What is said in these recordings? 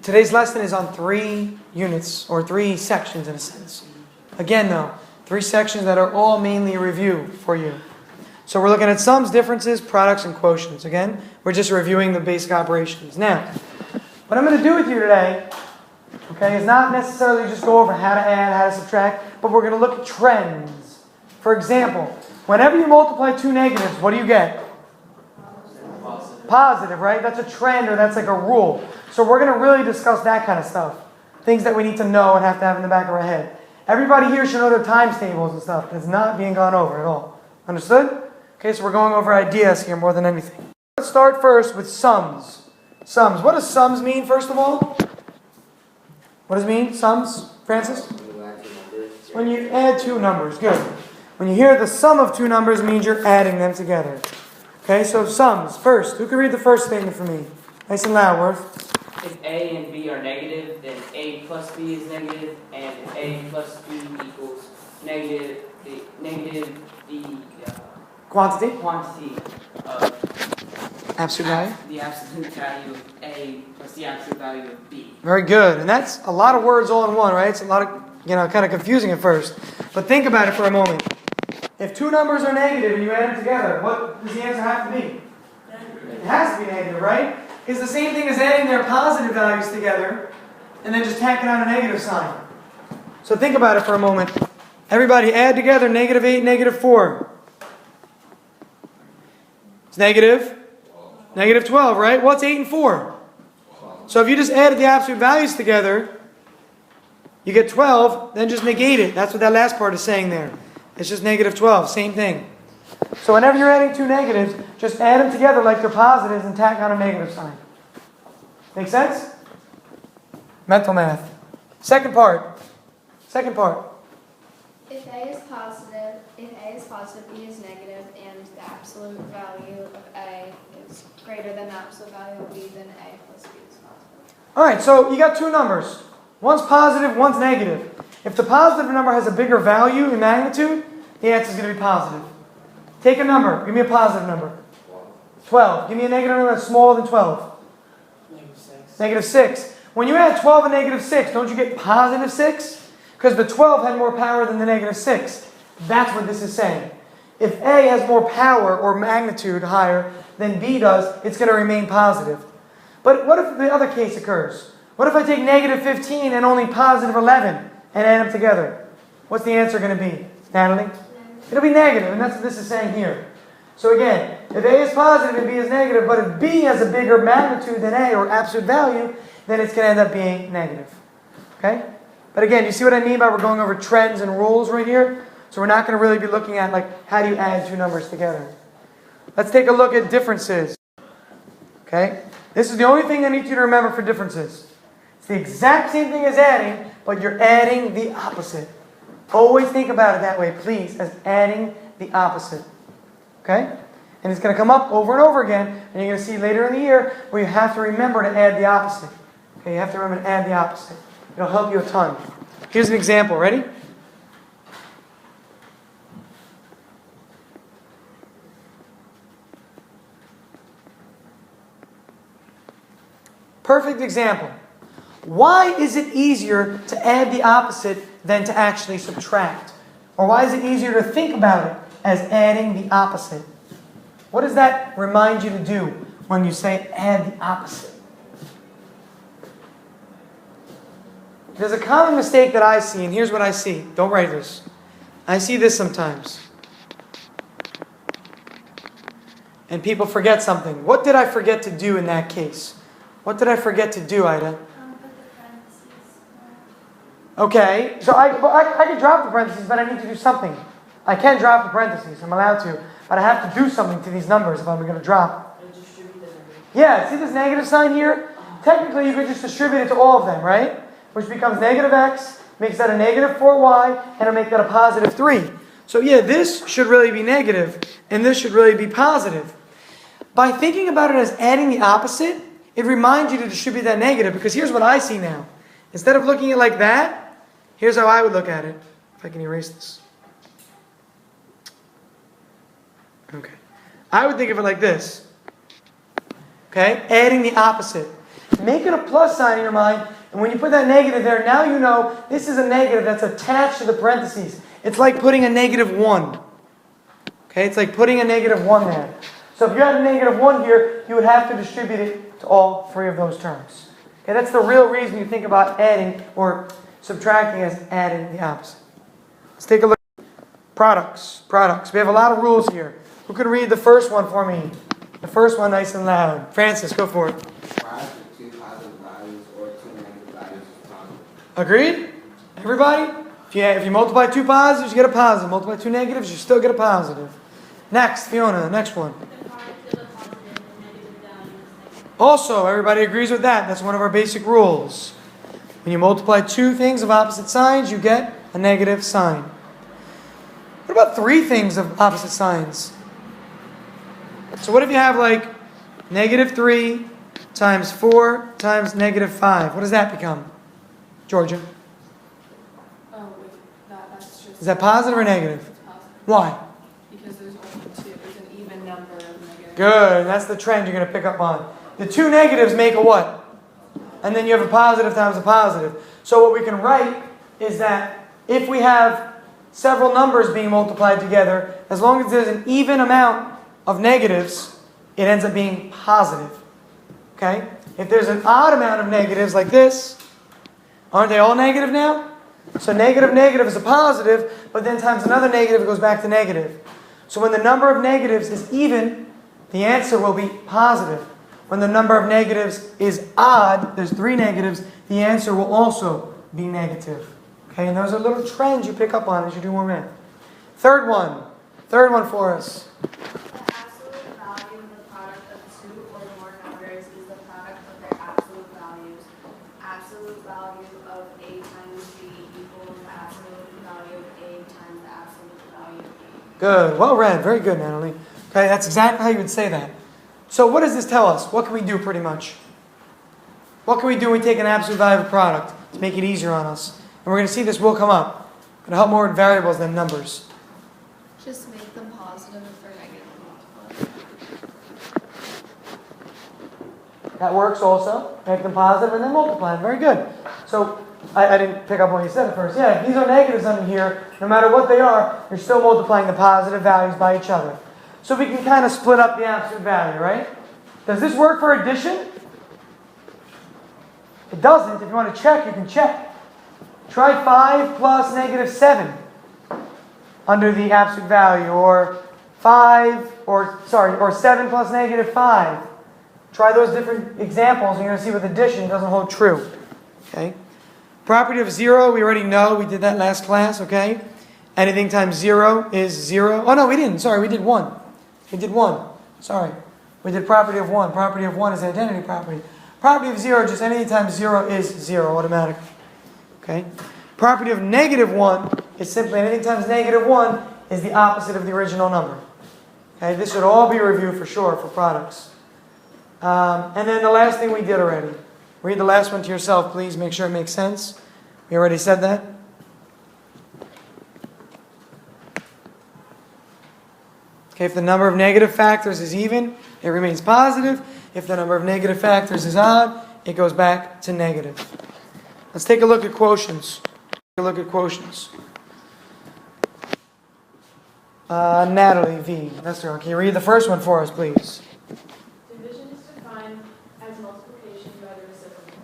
Today's lesson is on 3 units, or 3 sections in a sense. Again though, 3 sections that are all mainly a review for you. So we're looking at sums, differences, products, and quotients. Again, we're just reviewing the basic operations. Now, what I'm going to do with you today, okay, is not necessarily just go over how to add, how to subtract, but we're going to look at trends. For example, whenever you multiply 2 negatives, what do you get? Positive, right? That's a trend, or that's like a rule. So we're going to really discuss that kind of stuff. Things that we need to know and have to have in the back of our head. Everybody here should know their times tables and stuff. It's not being gone over at all. Understood? Okay, so we're going over ideas here more than anything. Let's start first with sums. Sums. What does sums mean, first of all? What does it mean, sums, Francis? When you add 2 numbers. Good. When you hear the sum of 2 numbers, it means you're adding them together. Okay, so sums. First, who can read the first statement for me? Nice and loud, Worth. If A and B are negative, then A plus B is negative, and if A plus B equals negative, the Quantity of absolute value. The absolute value of A plus the absolute value of B. Very good. And that's a lot of words all in one, right? It's a lot of, kind of confusing at first. But think about it for a moment. If 2 numbers are negative and you add them together, what does the answer have to be? It has to be negative, right? It's the same thing as adding their positive values together and then just tacking on a negative sign. So think about it for a moment. Everybody add together -8, -4. It's negative 12, right? What's 8 and 4? So if you just added the absolute values together, you get 12, then just negate it. That's what that last part is saying there. It's just -12, same thing. So whenever you're adding 2 negatives, just add them together like they're positives and tack on a negative sign. Make sense? Mental math. Second part. If A is positive, B is negative, and the absolute value of A is greater than the absolute value of B, then A plus B is positive. Alright, so you got 2 numbers. One's positive, one's negative. If the positive number has a bigger value in magnitude, the answer is going to be positive. Take a number. Give me a positive number. 12. Give me a negative number that's smaller than 12. -6. When you add 12 and -6, don't you get positive 6? Because the 12 had more power than the -6. That's what this is saying. If A has more power or magnitude higher than B does, it's going to remain positive. But what if the other case occurs? What if I take -15 and only positive 11 and add them together? What's the answer going to be, Natalie? It'll be negative, and that's what this is saying here. So again, if A is positive and B is negative, but if B has a bigger magnitude than A, or absolute value, then it's going to end up being negative. Okay? But again, you see what I mean by we're going over trends and rules right here? So we're not going to really be looking at how do you add 2 numbers together. Let's take a look at differences. Okay? This is the only thing I need you to remember for differences. It's the exact same thing as adding, but you're adding the opposite. Always think about it that way, please, as adding the opposite. Okay? And it's going to come up over and over again, and you're going to see later in the year where you have to remember to add the opposite. Okay, you have to remember to add the opposite. It'll help you a ton. Here's an example. Ready? Perfect example. Why is it easier to add the opposite than to actually subtract? Or why is it easier to think about it as adding the opposite? What does that remind you to do when you say add the opposite? There's a common mistake that I see, and here's what I see. Don't write this. I see this sometimes. And people forget something. What did I forget to do in that case? What did I forget to do, Ida? Put the parentheses. Okay, so I can drop the parentheses, but I need to do something. I can drop the parentheses, I'm allowed to, but I have to do something to these numbers if I'm going to drop. Yeah, see this negative sign here? Technically, you could just distribute it to all of them, right? Which becomes -x, makes that a -4y, and it'll make that a +3. So yeah, this should really be negative, and this should really be positive. By thinking about it as adding the opposite, it reminds you to distribute that negative, because here's what I see now. Instead of looking at it like that, here's how I would look at it. If I can erase this. Okay. I would think of it like this. Okay? Adding the opposite. Make it a plus sign in your mind, and when you put that negative there, now you know this is a negative that's attached to the parentheses. It's like putting a -1. Okay, it's like putting a -1 there. So if you had a -1 here, you would have to distribute it to all three of those terms. Okay, that's the real reason you think about adding or subtracting as adding the opposite. Let's take a look at products. Products. We have a lot of rules here. Who can read the first one for me? The first one nice and loud. Francis, go for it. Product of two positive values or two negative values is positive. Agreed? Everybody? If you multiply two positives, you get a positive. Multiply two negatives, you still get a positive. Next, Fiona, next one. The product of a positive and negative value is negative. Also, everybody agrees with that. That's one of our basic rules. When you multiply two things of opposite signs, you get a negative sign. What about three things of opposite signs? So what if you have like -3 times 4 times -5? What does that become? Georgia? Oh, wait, that's just... Is that positive or negative? It's positive. Why? Because there's only two. There's an even number of negatives. Good. That's the trend you're going to pick up on. The two negatives make a what? And then you have a positive times a positive. So what we can write is that if we have several numbers being multiplied together, as long as there's an even amount of negatives, it ends up being positive. Okay? If there's an odd amount of negatives like this, aren't they all negative now? So negative is a positive, but then times another negative, it goes back to negative. So when the number of negatives is even, the answer will be positive. When the number of negatives is odd, there's 3 negatives, the answer will also be negative. Okay, and those are little trends you pick up on as you do more math. Third one for us. The absolute value of the product of two or more numbers is the product of their absolute values. Absolute value of A times B equals the absolute value of A times the absolute value of B. Good, well read, very good, Natalie. Okay, that's exactly how you would say that. So what does this tell us? What can we do pretty much? What can we do when we take an absolute value of a product to make it easier on us? And we're going to see this will come up. It's going to help more with variables than numbers. Just make them positive if they're negative and multiply. That works also. Make them positive and then multiply them. Very good. So I didn't pick up what you said at first. Yeah, if these are negatives under here, no matter what they are, you're still multiplying the positive values by each other. So we can kind of split up the absolute value, right? Does this work for addition? It doesn't. If you want to check, you can check. Try 5 plus -7 under the absolute value, or 7 plus -5. Try those different examples and you're going to see with addition it doesn't hold true. Okay? Property of 0, we already know. We did that last class, okay? Anything times 0 is 0. Oh no, we didn't. Sorry, we did 1. We did 1. Sorry. We did property of 1. Property of 1 is identity property. Property of 0, just anything times 0 is 0 automatically. Okay? Property of -1 is simply anything times -1 is the opposite of the original number. Okay? This should all be reviewed for sure for products. And then the last thing we did already. Read the last one to yourself, please. Make sure it makes sense. We already said that. Okay, if the number of negative factors is even, it remains positive. If the number of negative factors is odd, it goes back to negative. Let's take a look at quotients. Natalie V. That's right. Can you read the first one for us, please? Division is defined as multiplication by the reciprocal.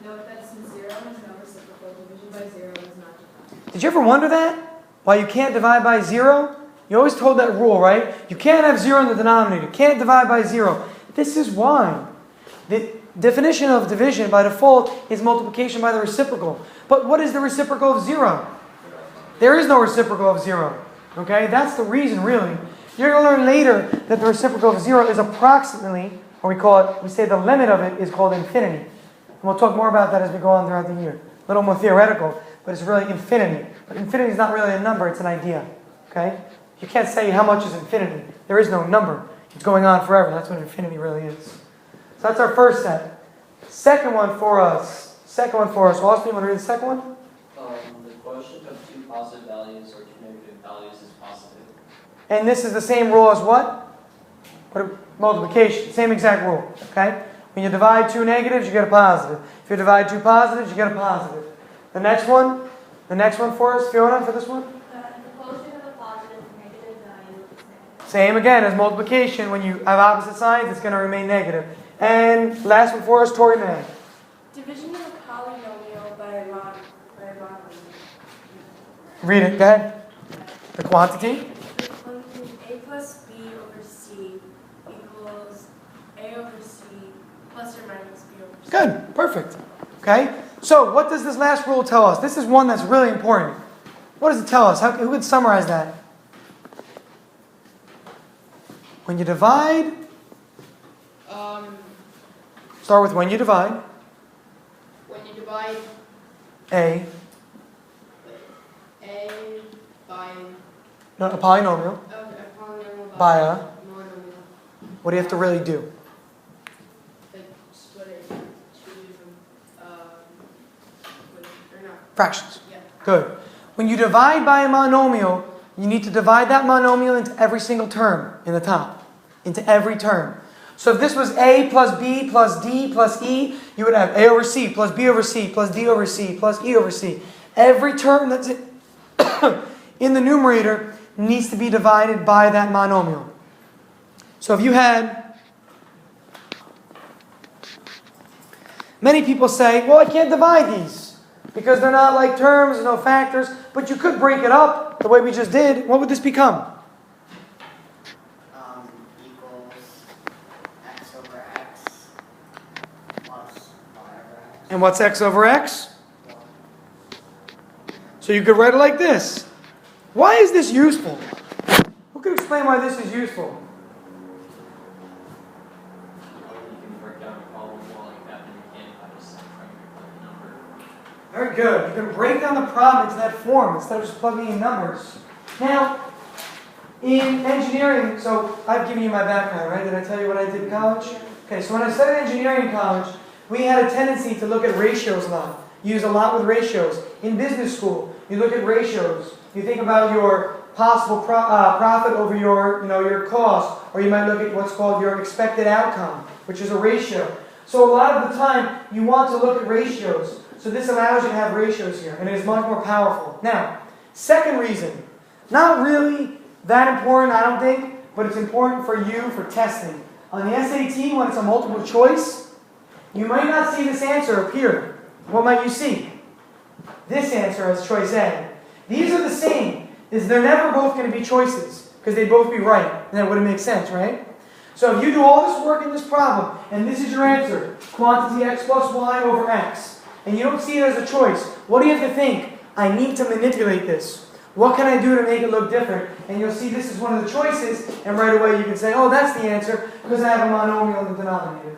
Note that since 0 has no reciprocal, division by 0 is not defined. Did you ever wonder that? Why you can't divide by 0? You always told that rule, right? You can't have 0 in the denominator. Can't divide by 0. This is why. The definition of division by default is multiplication by the reciprocal. But what is the reciprocal of 0? There is no reciprocal of 0. Okay? That's the reason, really. You're going to learn later that the reciprocal of 0 is approximately, or we say the limit of it is called infinity. And we'll talk more about that as we go on throughout the year. A little more theoretical, but it's really infinity. But infinity is not really a number, it's an idea. Okay? You can't say how much is infinity. There is no number. It's going on forever. That's what infinity really is. So that's our first set. Second one for us. Austin, you want to read the second one? The quotient of two positive values or two negative values is positive. And this is the same rule as what? Multiplication. Same exact rule. Okay? When you divide two negatives, you get a positive. If you divide two positives, you get a positive. The next one for us, Fiona, for this one? The quotient of a positive and negative value is negative. Same again as multiplication. When you have opposite signs, it's going to remain negative. And last one for us, Tori Mann. Division of a polynomial by a mononomial. Read it, go ahead. The quantity. A plus B over C equals A over C plus or minus B over C. Good, perfect. Okay, so what does this last rule tell us? This is one that's really important. What does it tell us? Who could summarize that? When you divide, start with when you divide When you divide a by a polynomial a polynomial by a, monomial, what do you have to really do? split it to or not. Fractions. Yeah. Good. When you divide by a monomial, you need to divide that monomial into every single term in the top. Into every term. So if this was A plus B plus D plus E, you would have A over C plus B over C plus D over C plus E over C. Every term that's in the numerator needs to be divided by that monomial. So if you had, many people say, well, I can't divide these because they're not like terms, no factors, but you could break it up the way we just did. What would this become? Equals x over x plus y over x. And what's x over x? So you could write it like this. Why is this useful? Who could explain why this is useful? You can break down a problem more like that than you can by just trying to plug a number. Very good. You can break down the problem into that form instead of just plugging in numbers. Now, in engineering, so I've given you my background, right? Did I tell you what I did in college? Okay, so when I studied engineering in college, we had a tendency to look at ratios a lot. Use a lot with ratios. In business school, you look at ratios. You think about your possible profit over your cost, or you might look at what's called your expected outcome, which is a ratio. So a lot of the time, you want to look at ratios. So this allows you to have ratios here, and it is much more powerful. Now, second reason, not really that important, I don't think, but it's important for you for testing. On the SAT, when it's a multiple choice, you might not see this answer appear. What might you see? This answer as choice A. These are the same. They're never both going to be choices, because they'd both be right, and that wouldn't make sense, right? So if you do all this work in this problem, and this is your answer, quantity x plus y over x, and you don't see it as a choice, what do you have to think? I need to manipulate this. What can I do to make it look different? And you'll see this is one of the choices, and right away you can say, oh, that's the answer, because I have a monomial in the denominator.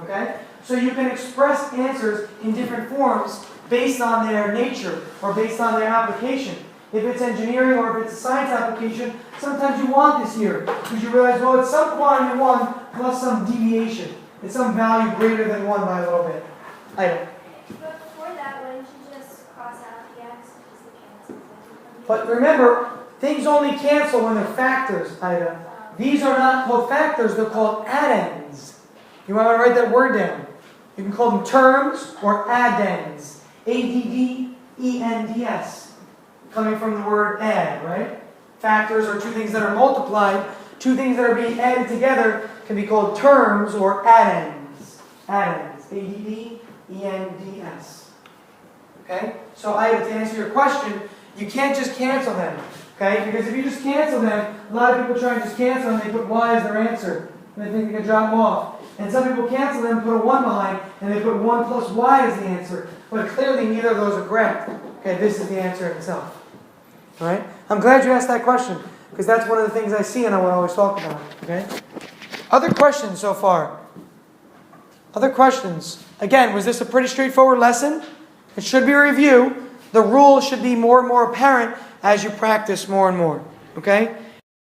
Okay? So you can express answers in different forms based on their nature, or based on their application. If it's engineering or if it's a science application, sometimes you want this here, because you realize, well, it's some quantity 1 plus some deviation. It's some value greater than 1 by a little bit. Item. But for that, why don't you just cross out the x just to cancel? But remember, things only cancel when they're factors, Ida. These are not called factors, they're called addends. You want to write that word down. You can call them terms or addends. A-D-D-E-N-D-S. Coming from the word add, right? Factors are two things that are multiplied. Two things that are being added together can be called terms or addends. Addends. A-D-D-E-N-D-S. Okay? So to answer your question, you can't just cancel them. Okay? Because if you just cancel them, a lot of people try and just cancel them, they put y as their answer. And they think they can drop them off. And some people cancel them, put a 1 behind, and they put 1 plus y as the answer. But clearly neither of those are correct. Okay, this is the answer itself. Alright? I'm glad you asked that question, because that's one of the things I see and I want to always talk about. Okay? Other questions so far? Other questions? Again, was this a pretty straightforward lesson? It should be a review. The rules should be more and more apparent as you practice more and more. Okay?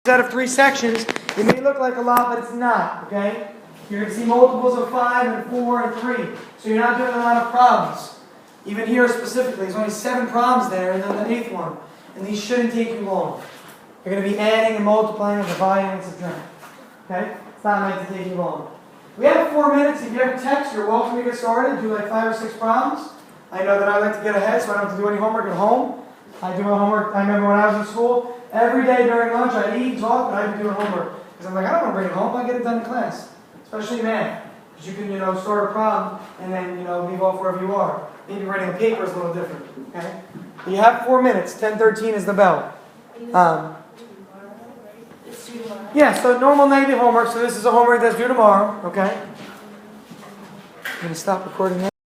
Out of 3 sections, it may look like a lot, but it's not. Okay? You're going to see multiples of 5 and 4 and 3. So you're not doing a lot of problems. Even here specifically, there's only 7 problems there, and then the 8th one. And these shouldn't take you long. You're going to be adding and multiplying and dividing and subtracting. Okay? It's not meant to take you long. We have 4 minutes. If you have a text, you're welcome to get started. Do like 5 or 6 problems. I know that I like to get ahead, so I don't have to do any homework at home. I do my homework. I remember when I was in school, every day during lunch, I'd eat, talk, but I'd be doing homework. Because I'm like, I don't want to bring it home. I get it done in class. Especially math. Because you can, start a problem and then, leave off wherever you are. Maybe writing a paper is a little different. Okay? You have 4 minutes. 10:13 is the bell. Yeah, so normal negative homework. So this is a homework that's due tomorrow. Okay? I'm going to stop recording now.